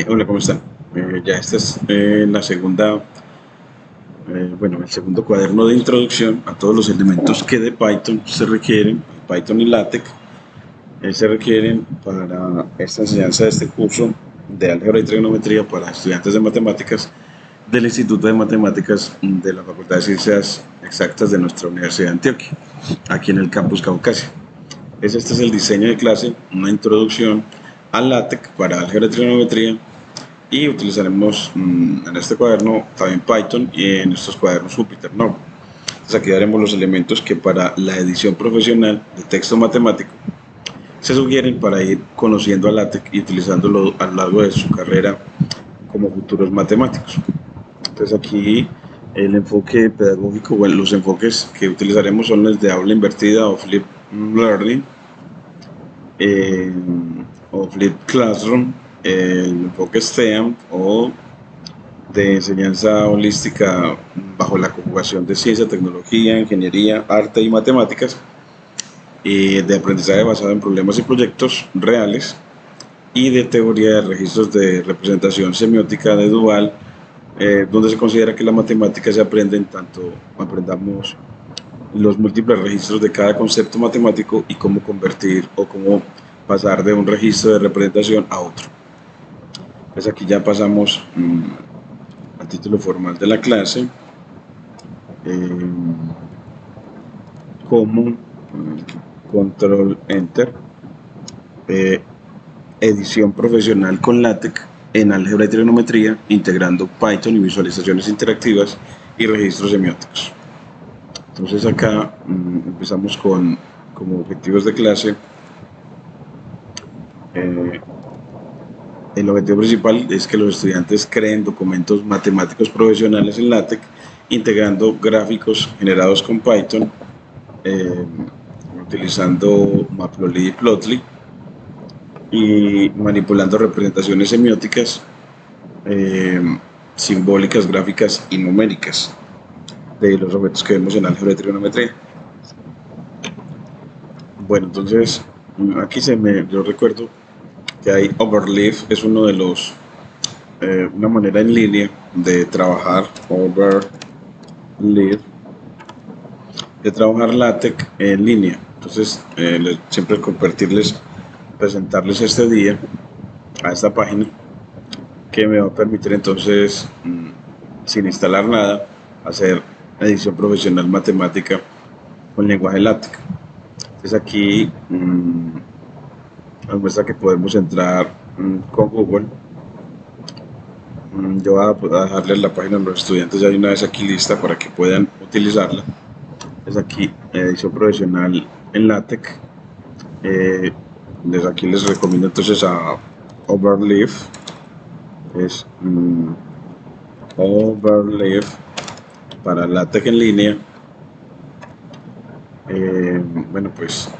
Hola, ¿cómo están? Ya esta es la segunda, el segundo cuaderno de introducción a todos los elementos que de Python se requieren, Python y LaTeX, se requieren para esta enseñanza de este curso de álgebra y trigonometría para estudiantes de matemáticas del Instituto de Matemáticas de la Facultad de Ciencias Exactas de nuestra Universidad de Antioquia, aquí en el campus Caucasia. Este es el diseño de clase, una introducción a LaTeX para álgebra y trigonometría, y utilizaremos en este cuaderno también Python y en estos cuadernos Jupyter Notebook. Entonces aquí daremos los elementos que para la edición profesional de texto matemático se sugieren para ir conociendo a LaTeX y utilizándolo a lo largo de su carrera como futuros matemáticos. Entonces aquí el enfoque pedagógico, bueno, los enfoques que utilizaremos son los de aula invertida o Flip Learning, eh, o Flip Classroom, el enfoque STEAM o de enseñanza holística bajo la conjugación de ciencia, tecnología, ingeniería, arte y matemáticas, y de aprendizaje basado en problemas y proyectos reales, y de teoría de registros de representación semiótica de Dual, donde se considera que la matemática se aprende en tanto aprendamos los múltiples registros de cada concepto matemático y cómo convertir o cómo pasar de un registro de representación a otro. Pues aquí ya pasamos al título formal de la clase, eh, como control enter, eh, edición profesional con LaTeX en álgebra y trigonometría, integrando Python y visualizaciones interactivas y registros semióticos. Entonces acá empezamos con como objetivos de clase. El objetivo principal es que los estudiantes creen documentos matemáticos profesionales en LaTeX, integrando gráficos generados con Python, eh, utilizando Matplotlib y Plotly, y manipulando representaciones semióticas, eh, simbólicas, gráficas y numéricas de los objetos que vemos en álgebra de trigonometría. Bueno, entonces aquí yo recuerdo que hay Overleaf, es uno de los, una manera en línea de trabajar Overleaf, de trabajar LaTeX en línea. Entonces, siempre compartirles, presentarles este día a esta página que me va a permitir entonces, sin instalar nada, hacer edición profesional matemática con lenguaje LaTeX. Entonces aquí nos muestra que podemos entrar con Google. Yo voy a dejarles la página a los estudiantes ya de una vez aquí lista para que puedan utilizarla. Es aquí edición profesional en LaTeX. Desde aquí les recomiendo entonces a Overleaf. Es Overleaf para LaTeX en línea. Bueno, pues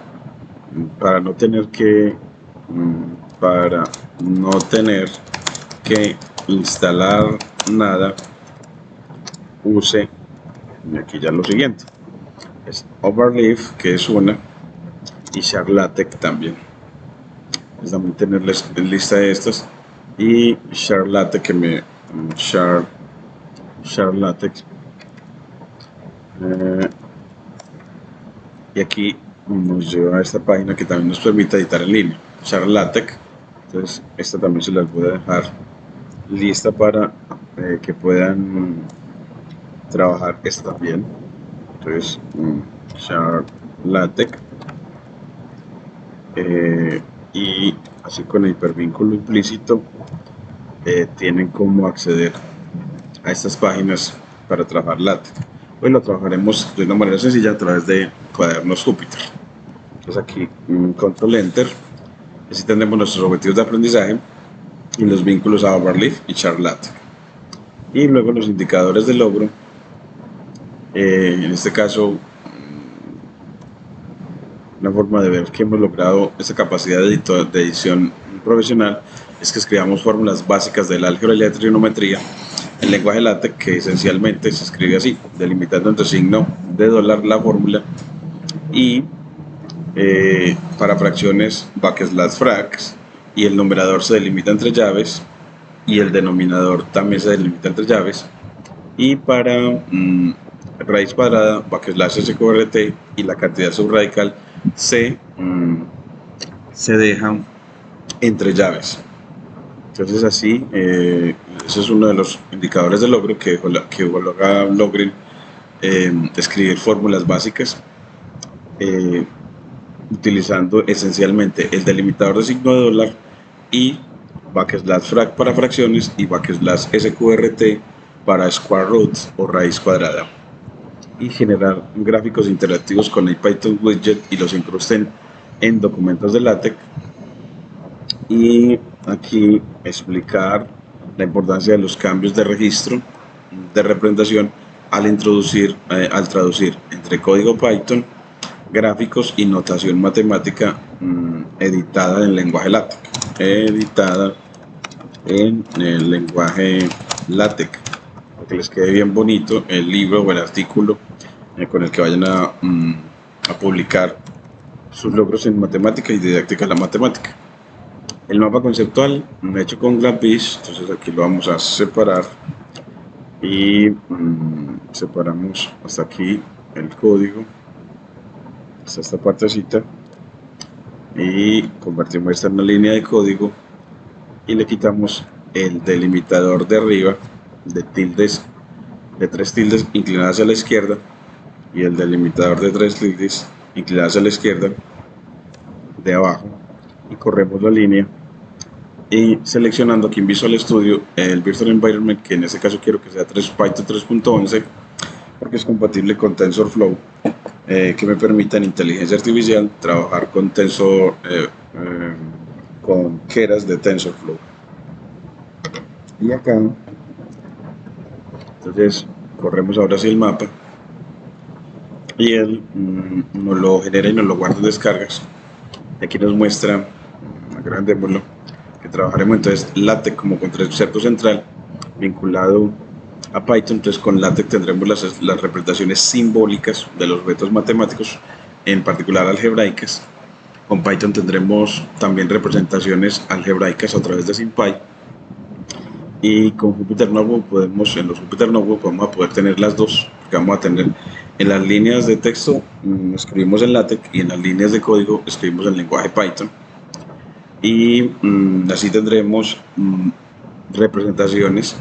para no tener que instalar nada, use aquí ya lo siguiente: es Overleaf, que es una, y SharLaTeX también. Es también tenerles en lista de estas, y SharLaTeX, que me SharLaTeX, y aquí nos lleva a esta página que también nos permite editar en línea, SharLaTeX. Entonces esta también se las voy a dejar lista para que puedan trabajar esta también. Entonces SharLaTeX, y así con el hipervínculo implícito tienen cómo acceder a estas páginas para trabajar LaTeX. Hoy lo trabajaremos de una manera sencilla a través de cuadernos Jupyter. Entonces aquí control enter, así tendremos nuestros objetivos de aprendizaje y los vínculos a Overleaf y SharLaTeX, y luego los indicadores de logro. En este caso, una forma de ver que hemos logrado esta capacidad de edición profesional es que escribamos fórmulas básicas del álgebra y la trigonometría en lenguaje LaTeX, que esencialmente se escribe así, delimitando entre signo de dólar la fórmula, y para fracciones \fracs, y el numerador se delimita entre llaves, y el denominador también se delimita entre llaves. Y para raíz cuadrada, backslash sqrt y la cantidad subradical se deja entre llaves. Entonces así, ese es uno de los indicadores de logro que logren escribir fórmulas básicas utilizando esencialmente el delimitador de signo de dólar y backslash frac para fracciones y backslash sqrt para square root o raíz cuadrada, y generar gráficos interactivos con el Python widget y los incrusten en documentos de LaTeX. Y aquí explicar la importancia de los cambios de registro de representación al traducir entre código Python, gráficos y notación matemática editada en lenguaje LaTeX. Para que les quede bien bonito el libro o el artículo con el que vayan a publicar sus logros en matemática y didáctica de la matemática. El mapa conceptual hecho con GraphViz, entonces aquí lo vamos a separar y separamos hasta aquí el código, hasta esta partecita, y convertimos esta en una línea de código y le quitamos el delimitador de arriba de tildes, de 3 tildes inclinadas hacia la izquierda, y el delimitador de 3 tildes inclinadas hacia la izquierda de abajo, y corremos la línea y seleccionando aquí en Visual Studio el Virtual Environment, que en este caso quiero que sea Python 3.11 porque es compatible con TensorFlow, que me permita en inteligencia artificial trabajar con con keras de TensorFlow. Y acá entonces corremos ahora sí el mapa y él nos lo genera y nos lo guarda en descargas. Aquí nos muestra, agrandémoslo, que trabajaremos entonces LaTeX como concepto central vinculado a Python. Entonces con LaTeX tendremos las representaciones simbólicas de los objetos matemáticos, en particular algebraicas. Con Python tendremos también representaciones algebraicas a través de SymPy, y con Jupyter Notebook en los Jupyter Notebook vamos a poder tener las dos, porque vamos a tener en las líneas de texto escribimos en LaTeX y en las líneas de código escribimos en lenguaje Python, y así tendremos representaciones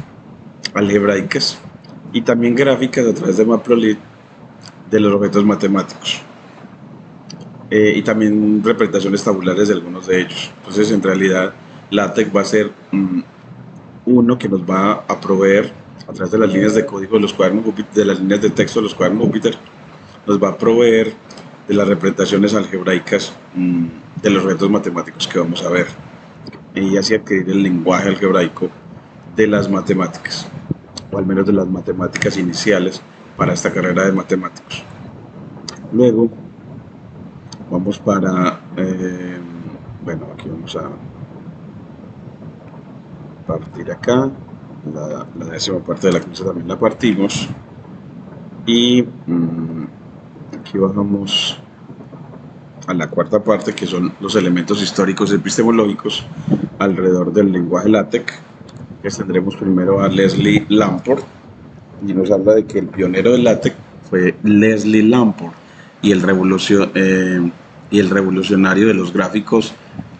algebraicas y también gráficas a través de Matplotlib de los objetos matemáticos, y también representaciones tabulares de algunos de ellos. Entonces en realidad LaTeX va a ser uno que nos va a proveer a través de las líneas de código de los cuadernos Jupyter, de las líneas de texto de los cuadernos Jupyter, nos va a proveer de las representaciones algebraicas de los objetos matemáticos que vamos a ver, y así adquirir el lenguaje algebraico de las matemáticas, o al menos de las matemáticas iniciales para esta carrera de matemáticos. Luego vamos para bueno, aquí vamos a partir acá, la décima parte de la clase también la partimos, y aquí bajamos a la cuarta parte, que son los elementos históricos epistemológicos alrededor del lenguaje LaTeX. Que tendremos primero a Leslie Lamport, y nos habla de que el pionero del LaTeX fue Leslie Lamport, y el revolucionario de los gráficos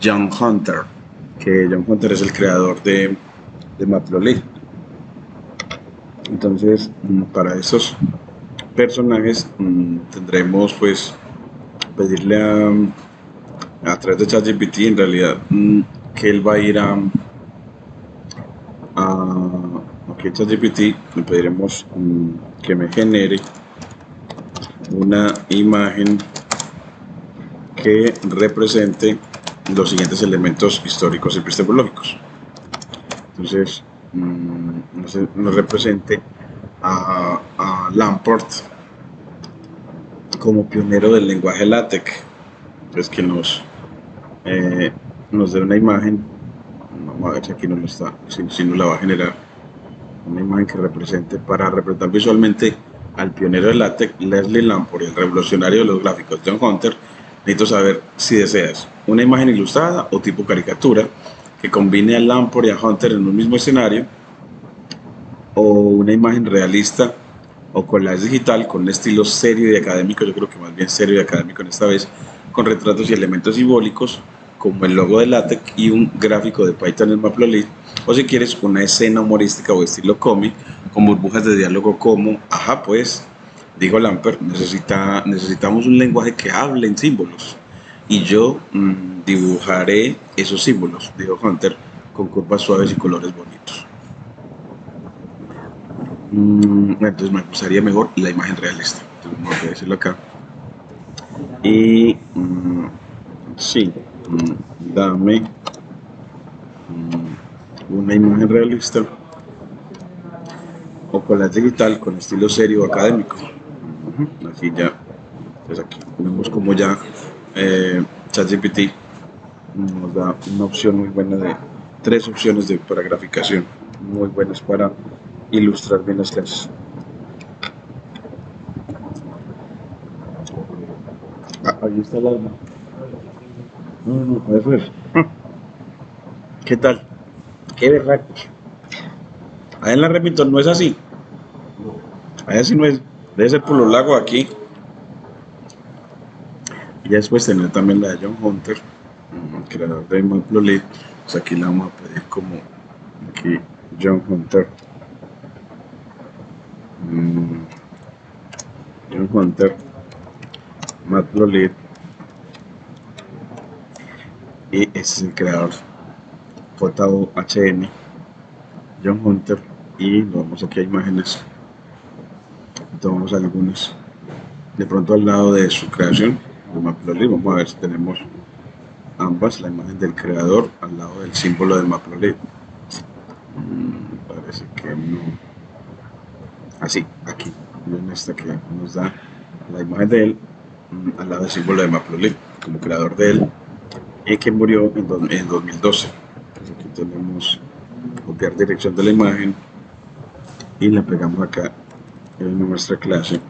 John Hunter, que John Hunter es el creador de Matplotlib. Entonces para esos personajes tendremos pues pedirle a través de ChatGPT en realidad que él va a ir aquí ChatGPT le pediremos que me genere una imagen que represente los siguientes elementos históricos epistemológicos. Entonces nos represente a Lamport como pionero del lenguaje LaTeX. Entonces que nos dé una imagen, vamos a ver si aquí no lo está, si no la va a generar, una imagen que represente, para representar visualmente al pionero del LaTeX Leslie Lamport y el revolucionario de los gráficos John Hunter. Necesito saber si deseas una imagen ilustrada o tipo caricatura, que combine a Lamport y a Hunter en un mismo escenario, o una imagen realista o collage digital con un estilo serio y académico, yo creo que más bien serio y académico en esta vez, con retratos y elementos simbólicos como el logo de LaTeX y un gráfico de Python en Matplotlib, o si quieres una escena humorística o estilo cómic con burbujas de diálogo como, ajá pues, dijo Lampert, necesitamos un lenguaje que hable en símbolos y yo dibujaré esos símbolos, dijo Hunter, con curvas suaves y colores bonitos. Entonces me gustaría mejor la imagen realista. Entonces vamos a decirlo acá. Y sí, dame una imagen realista o collage digital con estilo serio o académico. Así ya, pues aquí vemos como ya ChatGPT nos da una opción muy buena de 3 opciones para graficación, muy buenas para ilustrar bien las clases. Ahí está la... No, eso es. ¿Qué tal? Qué berraco. Allá en la Remington no es así. Allá sí no es. Debe ser por los lagos aquí. Y ya después tener también la de John Hunter, creador de Matplotlib. Pues aquí la vamos a pedir como aquí John Hunter. John Hunter, Matplotlib. Y ese es el creador. JOHN, John Hunter. Y nos vamos aquí a imágenes. Tomamos algunas. De pronto al lado de su creación de Matplotlib, vamos a ver si tenemos ambas, la imagen del creador al lado del símbolo de Matplotlib. Parece que no. Así, aquí, en esta que nos da la imagen de él al lado del símbolo de Matplotlib, como creador de él, y que murió en 2012. Entonces aquí tenemos copiar dirección de la imagen y la pegamos acá en nuestra clase.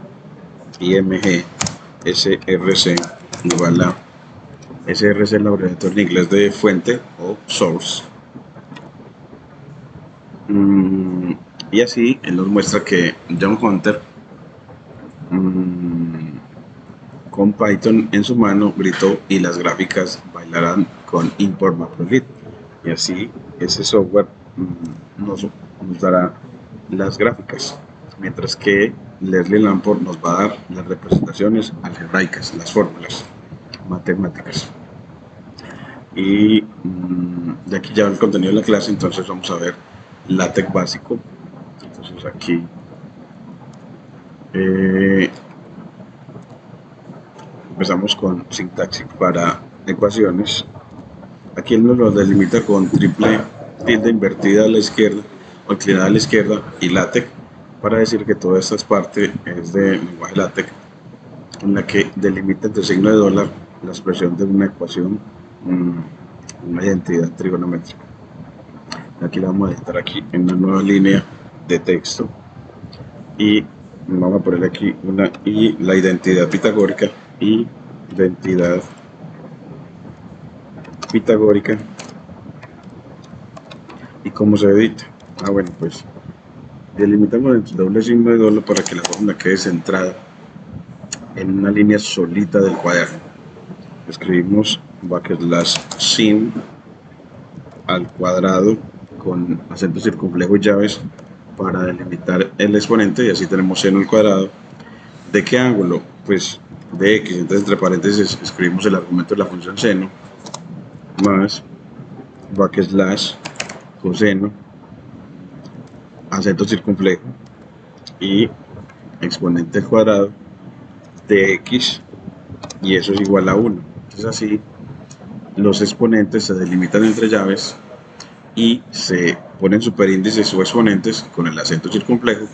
IMG SRC igual a SRC, la abreviatura en inglés de fuente o source. Y así él nos muestra que John Hunter con Python en su mano gritó y las gráficas bailarán con import Matplotlib. Y así ese software nos dará las gráficas, mientras que Leslie Lamport nos va a dar las representaciones algebraicas, las fórmulas matemáticas. Y de aquí ya el contenido de la clase, entonces vamos a ver LaTeX básico. Entonces aquí empezamos con sintaxis para ecuaciones. Aquí él nos lo delimita con triple tilde invertida a la izquierda o inclinada a la izquierda y LaTeX, para decir que toda esta parte es de lenguaje LaTeX, en la que delimita entre signo de dólar la expresión de una ecuación, una identidad trigonométrica. Aquí la vamos a editar aquí en una nueva línea de texto y vamos a poner aquí la identidad pitagórica y identidad pitagórica. ¿Y cómo se edita? Bueno, pues delimitamos entre doble signo de dólar para que la fórmula quede centrada en una línea solita del cuaderno. Escribimos \sin al cuadrado con acento circunflejo y llaves para delimitar el exponente, y así tenemos seno al cuadrado. ¿De qué ángulo? Pues de x. Entonces entre paréntesis escribimos el argumento de la función seno más coseno, acento circunflejo y exponente al cuadrado de x, y eso es igual a 1. Entonces así los exponentes se delimitan entre llaves y se ponen superíndices o exponentes con el acento circunflejo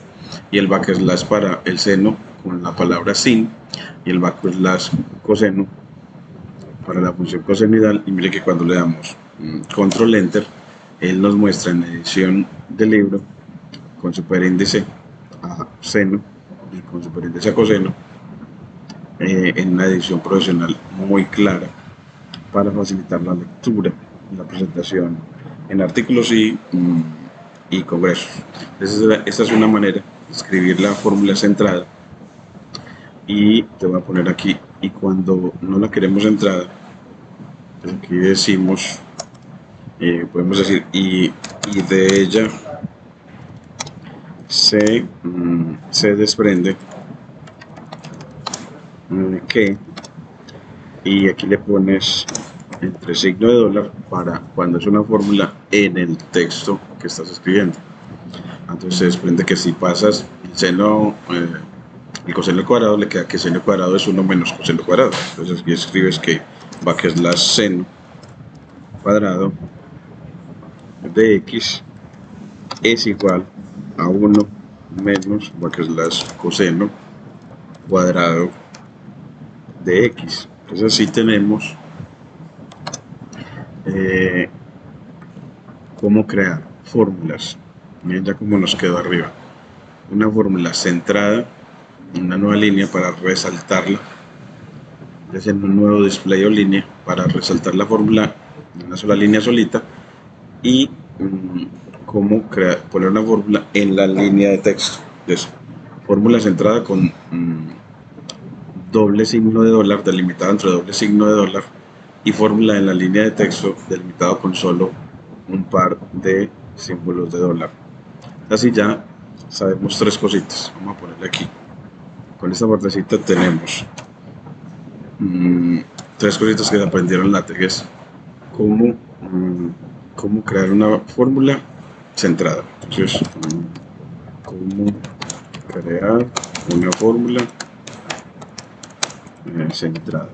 y el backslash para el seno con la palabra sin y el backslash coseno para la función cosenoidal. Y mire que cuando le damos control enter, él nos muestra en edición del libro con superíndice a seno y con superíndice a coseno en una edición profesional muy clara para facilitar la lectura, la presentación en artículos y congresos. Esta es una manera de escribir la fórmula centrada, y te voy a poner aquí, y cuando no la queremos centrada, pues aquí decimos, podemos decir, y de ella se desprende que, y aquí le pones entre signo de dólar para cuando es una fórmula en el texto que estás escribiendo. Entonces se desprende que si pasas el seno, el coseno al cuadrado, le queda que seno al cuadrado es 1 menos coseno al cuadrado. Entonces aquí escribes que va que es la seno cuadrado de x es igual a 1 menos va que es la coseno cuadrado de x. Entonces así tenemos cómo crear fórmulas. Miren ya como nos quedó arriba. Una fórmula centrada, una nueva línea para resaltarla, ya sea en un nuevo display o línea para resaltar la fórmula en una sola línea solita, y cómo poner una fórmula en la línea de texto. Entonces, fórmula centrada con doble signo de dólar, delimitado entre doble signo de dólar, y fórmula en la línea de texto delimitado con solo un par de símbolos de dólar. Así ya sabemos 3 cositas. Vamos a ponerle aquí. Con esta partecita tenemos 3 cositas que se aprendieron en LaTeX. Es cómo crear una fórmula centrada. Entonces, cómo crear una fórmula centrada.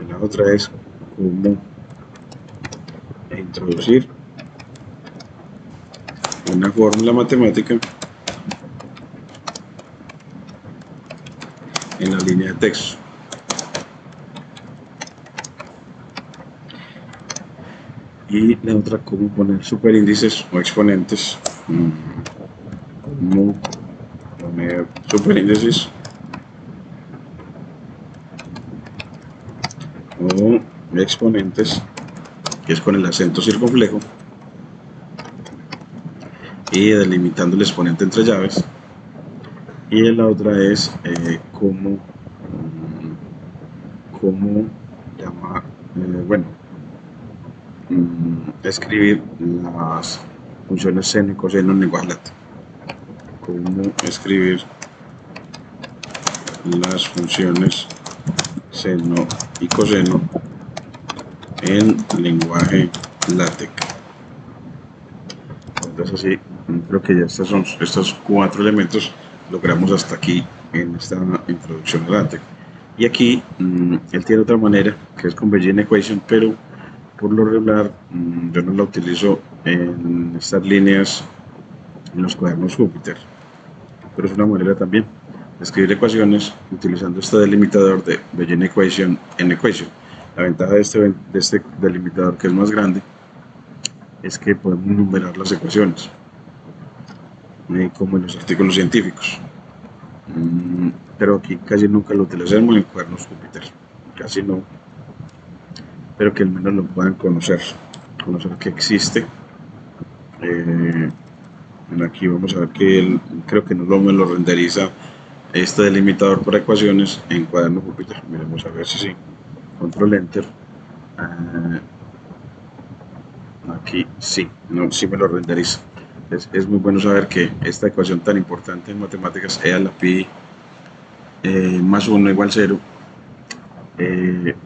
La otra es cómo introducir una fórmula matemática en la línea de texto. Y la otra, cómo poner superíndices o exponentes. Cómo poner superíndices o exponentes, que es con el acento circunflejo, y delimitando el exponente entre llaves. Y la otra es cómo llamar, escribir las funciones seno y coseno en lenguaje LaTeX. Cómo escribir las funciones seno y coseno en lenguaje LaTeX. Entonces así, creo que ya estos 4 elementos logramos hasta aquí en esta introducción a LaTeX. Y aquí él tiene otra manera, que es con Bayesian Equation, pero por lo regular yo no la utilizo en estas líneas en los cuadernos Júpiter, pero es una manera también de escribir ecuaciones utilizando este delimitador de Bayesian Equation en Equation. La ventaja de este delimitador, que es más grande, es que podemos numerar las ecuaciones, como en los artículos científicos, pero aquí casi nunca lo utilizamos en cuadernos Júpiter, casi no, pero que al menos lo puedan conocer que existe. Aquí vamos a ver que él, creo que me lo renderiza este delimitador para ecuaciones en cuaderno Júpiter. Miremos a ver si sí. Control Enter. Aquí sí, sí me lo renderiza. Es muy bueno saber que esta ecuación tan importante en matemáticas, E a la pi más 1 igual 0,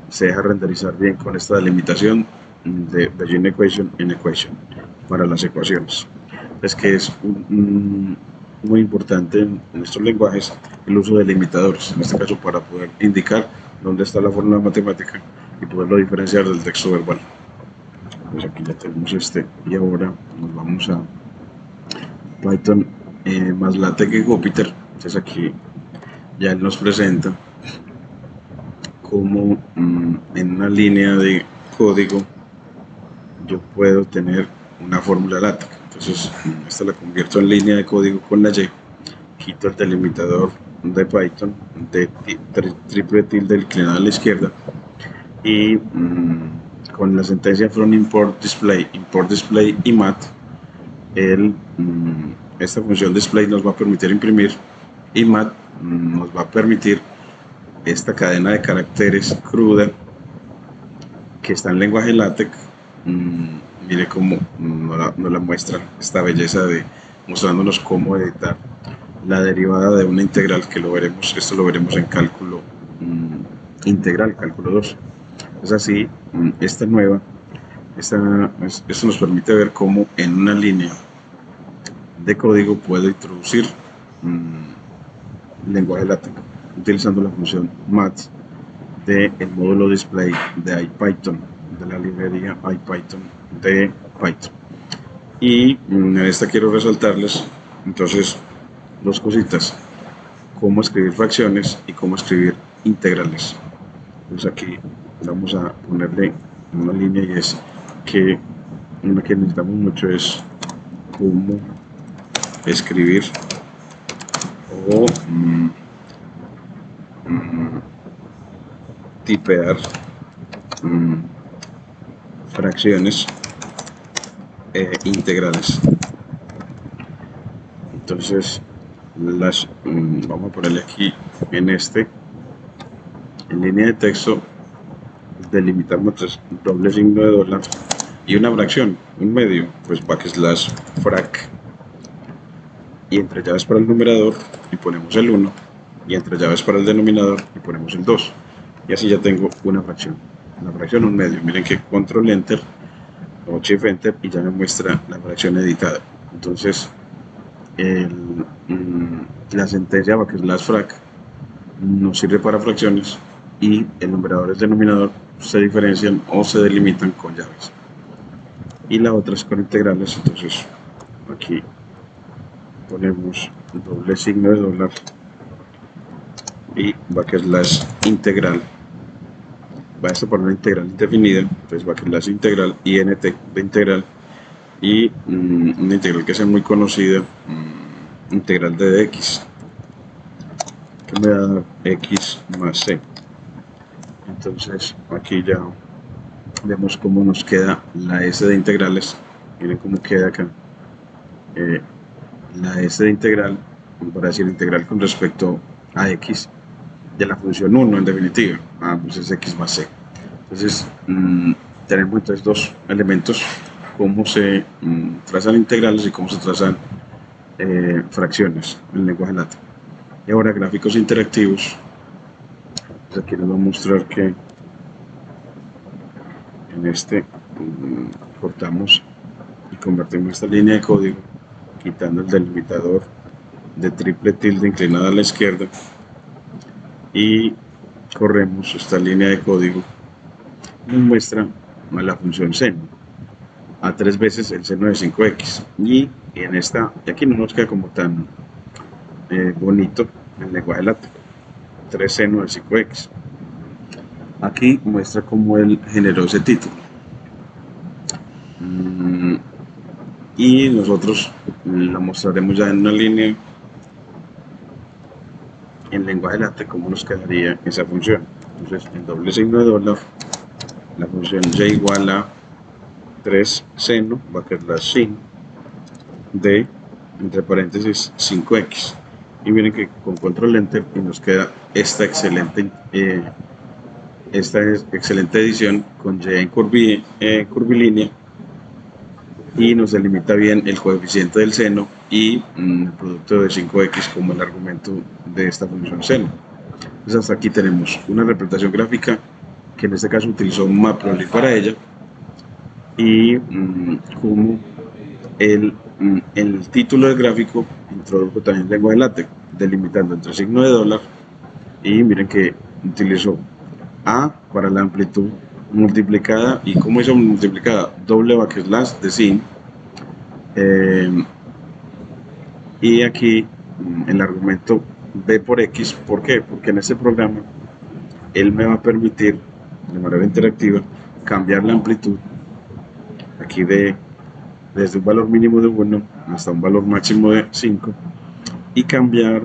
se deja renderizar bien con esta delimitación de Bayesian Equation en Equation para las ecuaciones. Es que es muy importante en estos lenguajes el uso de limitadores, en este caso para poder indicar dónde está la fórmula matemática y poderlo diferenciar del texto verbal. Pues aquí ya tenemos y ahora nos vamos a Python más LaTeX y Jupyter. Entonces aquí ya él nos presenta cómo en una línea de código yo puedo tener una fórmula LaTeX. Entonces esta la convierto en línea de código con la Y, quito el delimitador de Python de triple tilde inclinado a la izquierda y con la sentencia from import display y mat, esta función display nos va a permitir imprimir y mat nos va a permitir esta cadena de caracteres cruda que está en lenguaje LaTeX. Mire cómo nos la muestra esta belleza de mostrándonos cómo editar la derivada de una integral, que lo veremos, esto lo veremos en cálculo integral, cálculo 2. Es así, esta nueva, esto nos permite ver cómo en una línea de código puedo introducir lenguaje LaTeX utilizando la función mat del módulo display de IPython, de la librería IPython de Python. Y en esta quiero resaltarles entonces dos cositas: cómo escribir fracciones y cómo escribir integrales. Entonces aquí vamos a ponerle una línea, y es que una que necesitamos mucho es cómo escribir o tipear fracciones integrales. Entonces vamos a ponerle aquí en línea de texto, delimitamos doble signo de dólar y una fracción, un medio, pues backslash frac, y entre llaves para el numerador y ponemos el 1, y entre llaves para el denominador y ponemos el 2, y así ya tengo una fracción, un medio. Miren que control enter o shift enter y ya me muestra la fracción editada. Entonces la sentencia backslash frac nos sirve para fracciones, y el numerador y el denominador se diferencian o se delimitan con llaves, y la otra es con integrales. Entonces aquí ponemos doble signo de dólar y backslash integral. Va esto por una integral indefinida, entonces backslash integral int de integral, y una integral que sea muy conocida, integral de dx, que me va a dar x más c. Entonces aquí ya vemos cómo nos queda la S de integrales. Miren cómo queda acá la S de integral, para decir integral con respecto a x de la función 1, en definitiva, pues es x más c. Entonces tenemos entonces dos elementos: cómo se trazan integrales y cómo se trazan fracciones en el lenguaje LaTeX. Y ahora gráficos interactivos. Pues aquí les voy a mostrar que en cortamos y convertimos esta línea de código quitando el delimitador de triple tilde inclinada a la izquierda, y corremos esta línea de código. Nos muestra la función seno a 3 veces el seno de 5x, y en aquí no nos queda como tan bonito el lenguaje LaTeX, 3 seno de 5x. Aquí muestra cómo él generó ese título, y nosotros la mostraremos ya en una línea en lenguaje LaTeX cómo nos quedaría esa función. Entonces en doble signo de dólar, la función y igual a 3 seno backslash sin de entre paréntesis 5x, y miren que con control enter y nos queda esta excelente edición con y en curvilínea, y nos delimita bien el coeficiente del seno y el producto de 5x como el argumento de esta función seno. Entonces hasta aquí tenemos una representación gráfica que en este caso utilizó Matplotlib para ella, y como el título del gráfico introdujo también lenguaje LaTeX, delimitando entre signo de dólar, y miren que utilizó A para la amplitud multiplicada, y como hizo multiplicada, doble backslash de sin, y aquí el argumento b por x. ¿Por qué? Porque en este programa él me va a permitir de manera interactiva cambiar la amplitud aquí desde un valor mínimo de 1 hasta un valor máximo de 5, y cambiar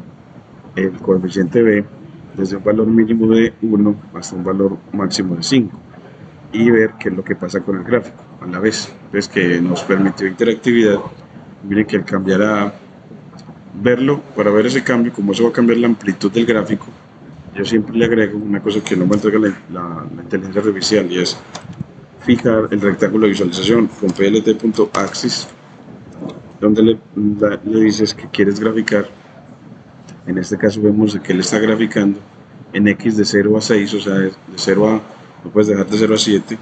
el coeficiente b desde un valor mínimo de 1 hasta un valor máximo de 5. y ver qué es lo que pasa con el gráfico a la vez. Entonces, que nos permitió interactividad. Miren que al cambiar a verlo, para ver ese cambio, como eso va a cambiar la amplitud del gráfico, yo siempre le agrego una cosa que no me entrega la inteligencia artificial, y es fijar el rectángulo de visualización con plt.axis, donde le dices que quieres graficar. En este caso vemos que él está graficando en X de 0 a 6, o sea, de 0 a, no puedes dejar de 0 a 7.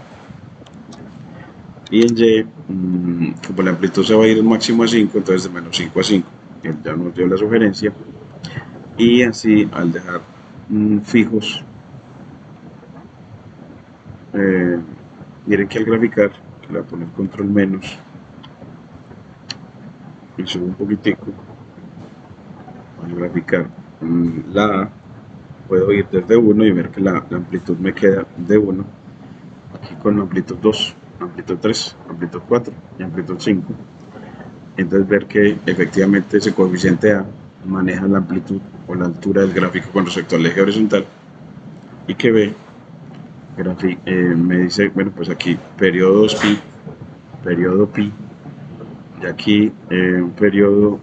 Y en Y, como la amplitud se va a ir máximo a 5, entonces de menos 5 a 5. Él ya nos dio la sugerencia. Y así, al dejar fijos, miren que al graficar, que le voy a poner control menos y subo un poquitico, al graficar la A, puedo ir desde 1 y ver que la amplitud me queda de 1, aquí con amplitud 2, amplitud 3, amplitud 4 y amplitud 5. Entonces ver que efectivamente ese coeficiente A maneja la amplitud o la altura del gráfico con respecto al eje horizontal, y que B me dice, bueno, pues aquí periodo 2pi, periodo pi, y aquí un periodo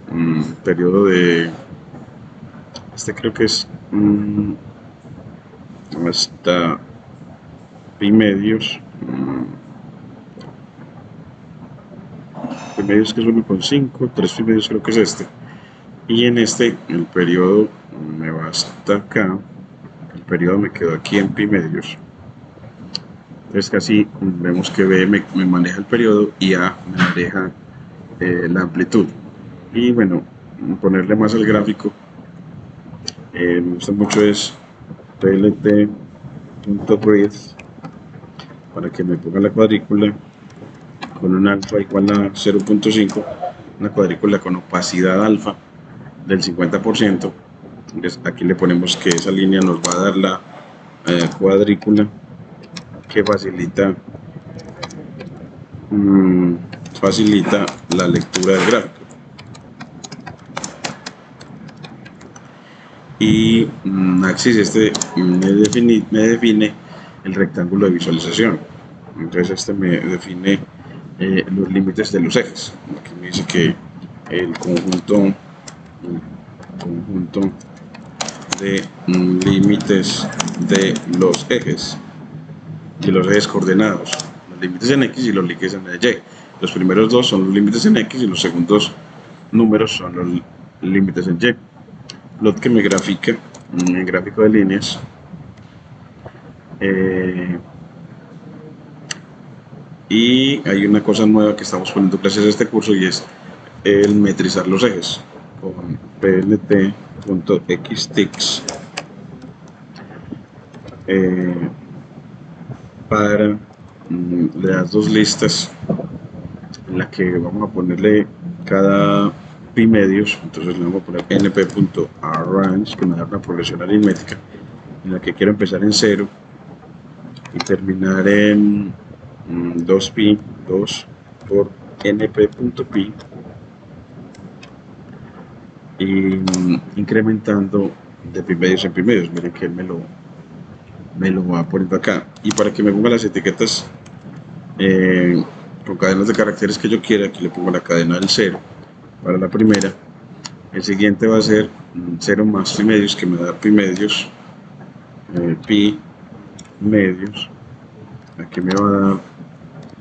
de, este creo que es hasta pi medios, pi medios que es 1,5, 3 pi medios creo que es este, y en este el periodo me va hasta acá, el periodo me quedó aquí en pi medios. Entonces casi vemos que B me maneja el periodo y A me maneja la amplitud. Y bueno, ponerle más al gráfico, me gusta mucho es plt.breathe, para que me ponga la cuadrícula con un alfa igual a 0.5, una cuadrícula con opacidad alfa del 50%. Entonces aquí le ponemos que esa línea nos va a dar la cuadrícula que facilita la lectura del gráfico. Y Axis me define el rectángulo de visualización. Entonces este me define los límites de los ejes. Aquí me dice que el conjunto de límites de los ejes y los ejes coordenados, los límites en X y los límites en Y. Los primeros dos son los límites en X y los segundos números son los límites en Y. Plot que me grafica en gráfico de líneas, y hay una cosa nueva que estamos poniendo gracias a este curso, y es el metrizar los ejes con plt.xtics para le das dos listas en la que vamos a ponerle cada pi medios. Entonces le vamos a poner np.arrange, que me da una progresión aritmética en la que quiero empezar en 0 y terminar en 2pi, 2 por np.pi, y incrementando de pi medios en pi medios. Miren que él me lo va poniendo acá, y para que me ponga las etiquetas con cadenas de caracteres que yo quiera, aquí le pongo la cadena del 0 para la primera. El siguiente va a ser 0 más pi medios, que me da pi medios, pi medios. Aquí me va a dar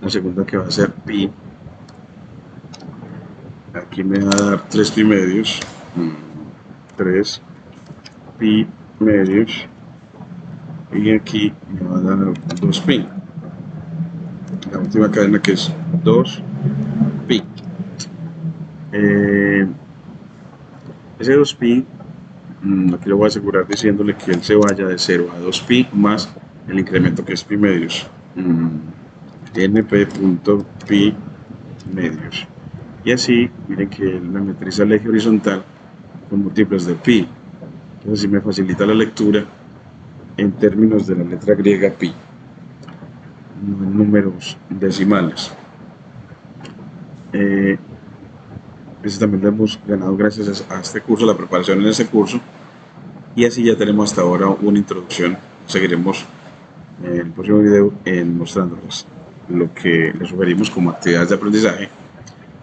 la segunda, que va a ser pi. Aquí me va a dar 3 pi medios, 3 pi medios, y aquí me va a dar 2 pi. La última cadena, que es 2 pi. Ese 2 pi, aquí lo voy a asegurar diciéndole que él se vaya de 0 a 2 pi más el incremento, que es pi medios, np.pi medios. Y así, miren que él me metriza el eje horizontal con múltiples de pi. Entonces así me facilita la lectura en términos de la letra griega pi, no en números decimales. Ese también lo hemos ganado gracias a este curso, la preparación en este curso. Y así ya tenemos hasta ahora una introducción. Seguiremos en el próximo video en mostrándoles lo que les sugerimos como actividades de aprendizaje,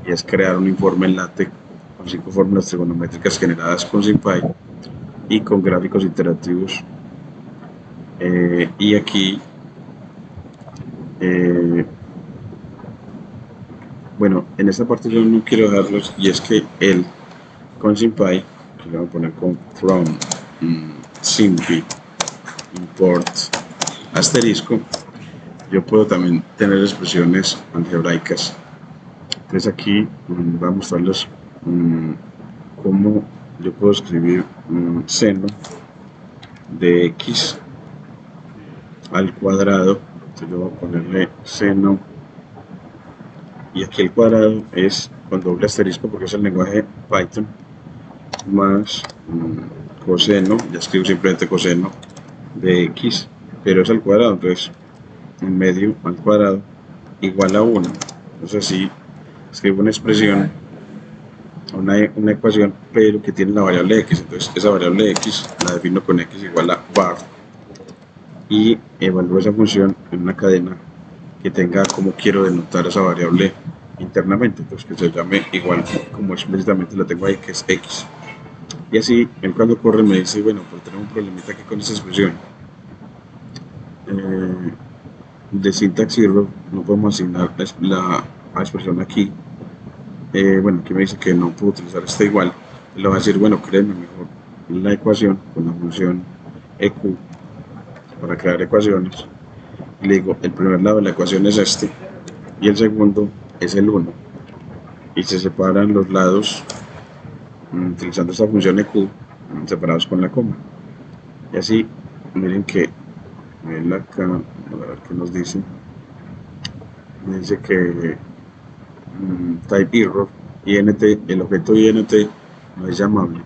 y es crear un informe en LaTeX con 5 fórmulas trigonométricas generadas con SymPy y con gráficos interactivos. Y aquí, bueno, en esta parte yo no quiero dejarlos, y es que el con SymPy, que le voy a poner con from SymPy import asterisco, yo puedo también tener expresiones algebraicas. Entonces aquí voy a mostrarles cómo yo puedo escribir seno de x al cuadrado. Entonces yo voy a ponerle seno, y aquí el cuadrado es con doble asterisco porque es el lenguaje Python, más coseno, ya escribo simplemente coseno de x, pero es al cuadrado, entonces en medio al cuadrado igual a 1. Entonces así escribo una expresión, una ecuación, pero que tiene la variable x. Entonces esa variable x la defino con x igual a var, y evalúo esa función en una cadena que tenga como quiero denotar esa variable internamente, entonces que se llame igual como explícitamente la tengo ahí, que es x. Y así él cuando corre me dice, bueno, pues tenemos un problemita aquí con esa expresión de syntax error, no podemos asignar la expresión aquí. Bueno, aquí me dice que no puedo utilizar esta igual. Le voy a decir, bueno, créeme mejor la ecuación con la función eq para crear ecuaciones. Y le digo, el primer lado de la ecuación es este y el segundo es el 1, y se separan los lados utilizando esta función eq, separados con la coma. Y así, miren que él acá, a ver qué nos dice. Me dice que type error, int, el objeto int no es llamable.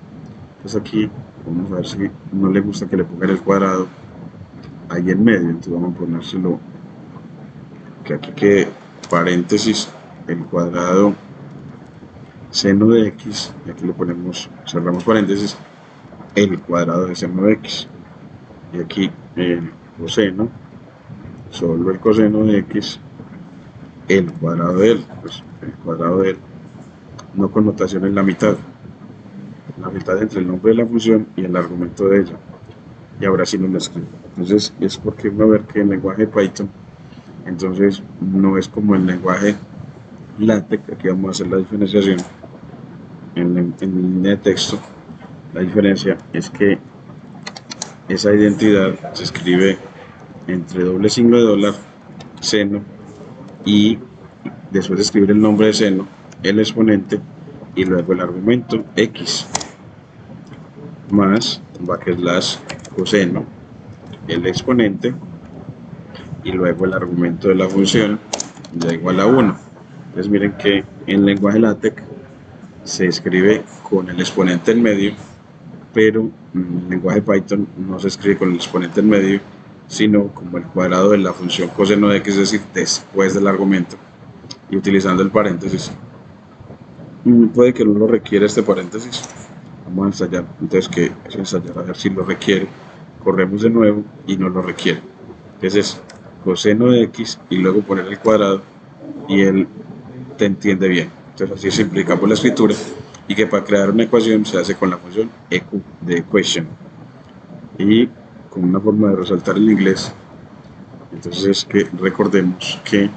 Entonces aquí vamos a ver si no le gusta que le pongan el cuadrado ahí en medio, entonces vamos a ponérselo que aquí quede paréntesis el cuadrado seno de x, y aquí le ponemos, cerramos paréntesis, el cuadrado de seno de x, y aquí el coseno, solo el coseno de x, el cuadrado de él, pues el cuadrado de él, no con notación en la mitad entre el nombre de la función y el argumento de ella. Y ahora sí no lo escribo. Entonces es porque uno ver que el lenguaje Python, entonces no es como el lenguaje LaTeX. Aquí vamos a hacer la diferenciación en línea de texto. La diferencia es que esa identidad se escribe entre doble signo de dólar, seno, y después de escribir el nombre de seno, el exponente y luego el argumento x, más backslash coseno, el exponente y luego el argumento de la función ya igual a 1. Entonces miren que en lenguaje LaTeX se escribe con el exponente en medio, pero en el lenguaje Python no se escribe con el exponente en medio, sino como el cuadrado de la función coseno de x, es decir, después del argumento, y utilizando el paréntesis. Puede que no lo requiera este paréntesis. Vamos a ensayar, entonces que es ensayar a ver si lo requiere. Corremos de nuevo y no lo requiere. Entonces coseno de x y luego poner el cuadrado, y él te entiende bien. Entonces así simplificamos la escritura, y que para crear una ecuación se hace con la función eq de equation, y con una forma de resaltar el inglés. Entonces es que recordemos que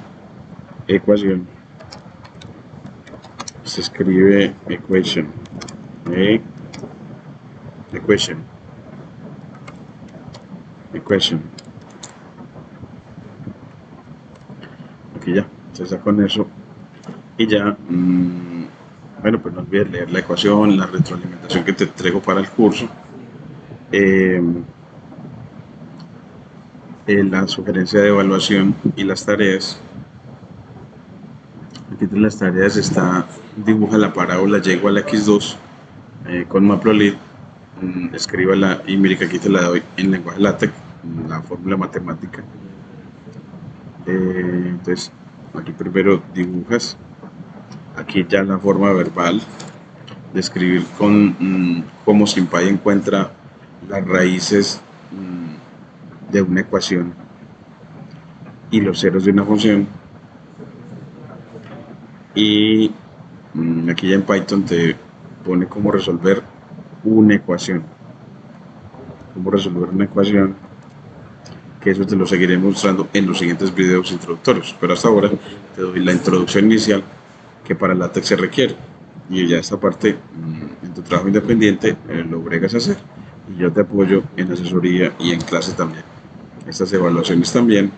ecuación se escribe equation, equation. Aquí ya, entonces ya con eso, y ya, bueno, pues no olvides leer la ecuación, la retroalimentación que te entrego para el curso, la sugerencia de evaluación y las tareas. Aquí entre las tareas está, dibuja la parábola y igual a x2 con Matplotlib, escríbala, y mire que aquí te la doy en lenguaje LaTeX, la fórmula matemática. Entonces aquí primero dibujas, aquí ya la forma verbal de escribir con cómo SymPy encuentra las raíces de una ecuación y los ceros de una función. Y aquí ya en Python te pone cómo resolver una ecuación. Cómo resolver una ecuación, que eso te lo seguiré mostrando en los siguientes videos introductorios. Pero hasta ahora te doy la introducción inicial que para LaTeX se requiere. Y ya esta parte en tu trabajo independiente lo bregas a hacer. Y yo te apoyo en asesoría y en clase también. Estas evaluaciones también,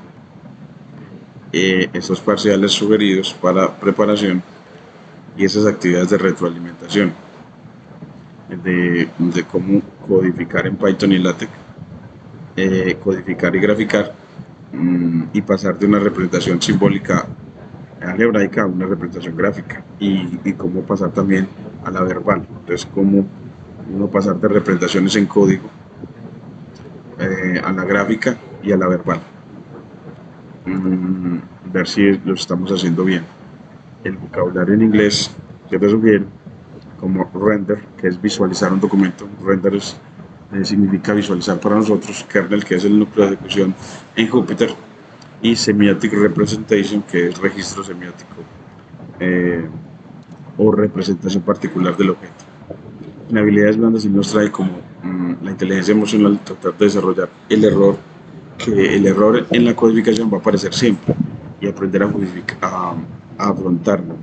estos parciales sugeridos para preparación y esas actividades de retroalimentación de cómo codificar en Python y LaTeX, codificar y graficar y pasar de una representación simbólica algebraica a una representación gráfica y cómo pasar también a la verbal. Entonces, cómo uno pasar de representaciones en código a la gráfica y a la verbal. Ver si lo estamos haciendo bien. El vocabulario en inglés que te sugiero, como render, que es visualizar un documento. Render significa visualizar para nosotros. Kernel, que es el núcleo de ejecución en Jupyter. Y Semiotic Representation, que es registro semiótico o representación particular del objeto. En habilidades blandas sí nos trae como la inteligencia emocional, tratar de desarrollar el error, que el error en la codificación va a aparecer siempre y aprender a afrontarlo.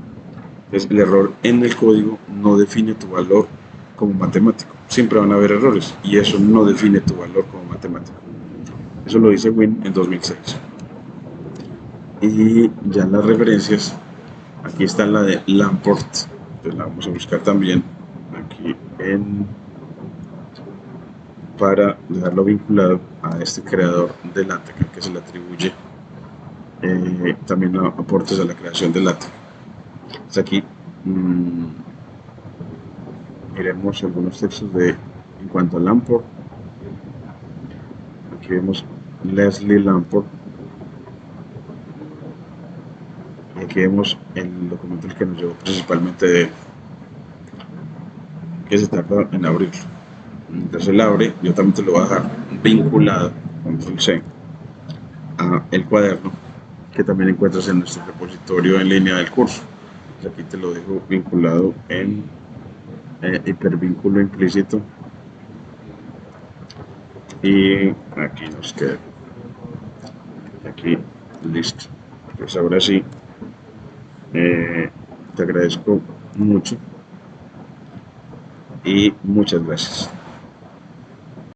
Entonces, el error en el código no define tu valor como matemático. Siempre van a haber errores y eso no define tu valor como matemático. Eso lo dice Wynne en 2006. Y ya las referencias, aquí está la de Lamport, entonces la vamos a buscar también aquí para dejarlo vinculado a este creador de LaTeX que se le atribuye también aportes a la creación de LaTeX. Entonces aquí miremos algunos textos en cuanto a Lamport. Aquí vemos Leslie Lamport. Y aquí vemos el documento que nos llevó principalmente de él, que se tarda en abrirlo. Entonces él abre, yo también te lo voy a dejar vinculado, control C, a el cuaderno que también encuentras en nuestro repositorio en línea del curso. Entonces aquí te lo dejo vinculado en hipervínculo implícito y aquí nos queda. Aquí, listo. Pues ahora sí, te agradezco mucho y muchas gracias.